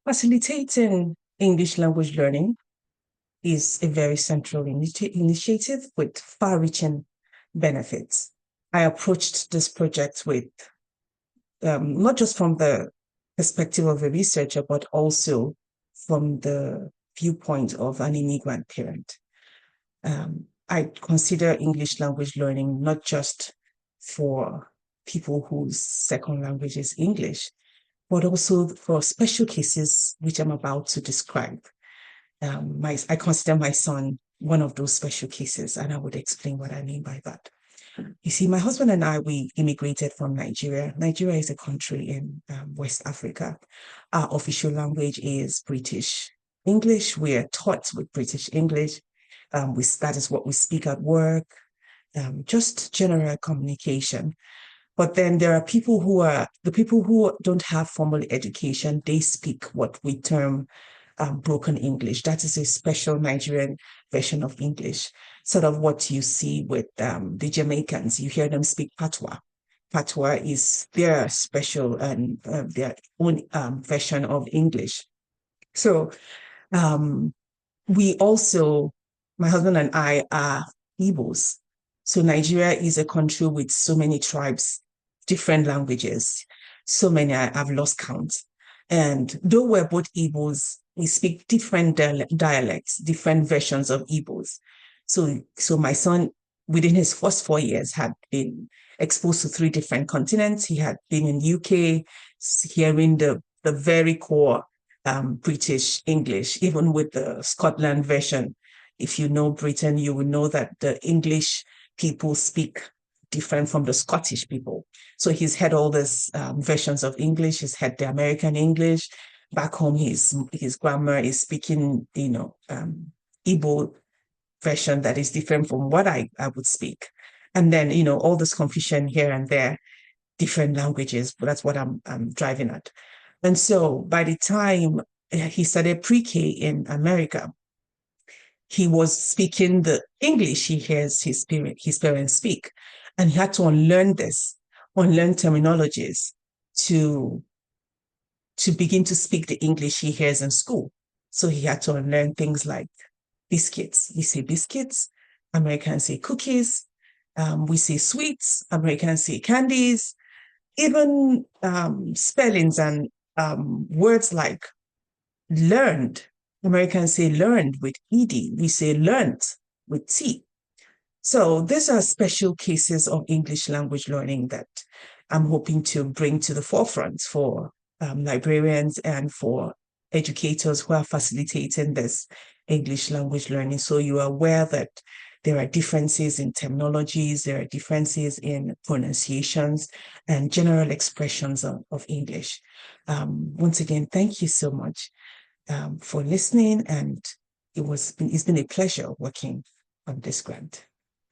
Facilitating English language learning is a very central initiative with far-reaching benefits. I approached this project with not just from the perspective of a researcher, but also from the viewpoint of an immigrant parent. I consider English language learning not just for people whose second language is English, but also for special cases, which I'm about to describe. I consider my son one of those special cases, and I would explain what I mean by that. You see, my husband and I, we immigrated from Nigeria. Nigeria is a country in West Africa. Our official language is British English. We are taught with British English. That is what we speak at work, just general communication. But then there are people who don't have formal education, they speak what we term broken English. That is a special Nigerian version of English, sort of what you see with the Jamaicans. You hear them speak Patois. Patois is their special and their own version of English. So we also, my husband and I are Igbos. So Nigeria is a country with so many tribes, different languages, so many I've lost count. And though we're both Igbos, we speak different dialects, different versions of Igbos. So my son, within his first 4 years, had been exposed to 3 different continents. He had been in UK, hearing the very core British English, even with the Scotland version. If you know Britain, you will know that the English people speak different from the Scottish people. So he's had all these versions of English. He's had the American English. Back home, his grandma is speaking, Igbo version that is different from what I would speak. And then, all this confusion here and there, different languages, but that's what I'm driving at. And so by the time he started pre-K in America, he was speaking the English he hears his parents speak. And he had to unlearn terminologies to begin to speak the English he hears in school. So he had to unlearn things like biscuits. We say biscuits, Americans say cookies. We say sweets, Americans say candies. Even spellings and words like learned, Americans say learned with ED. We say learned with T. So these are special cases of English language learning that I'm hoping to bring to the forefront for librarians and for educators who are facilitating this English language learning. So you are aware that there are differences in terminologies, there are differences in pronunciations and general expressions of English. Once again, thank you so much for listening, and it's been a pleasure working on this grant.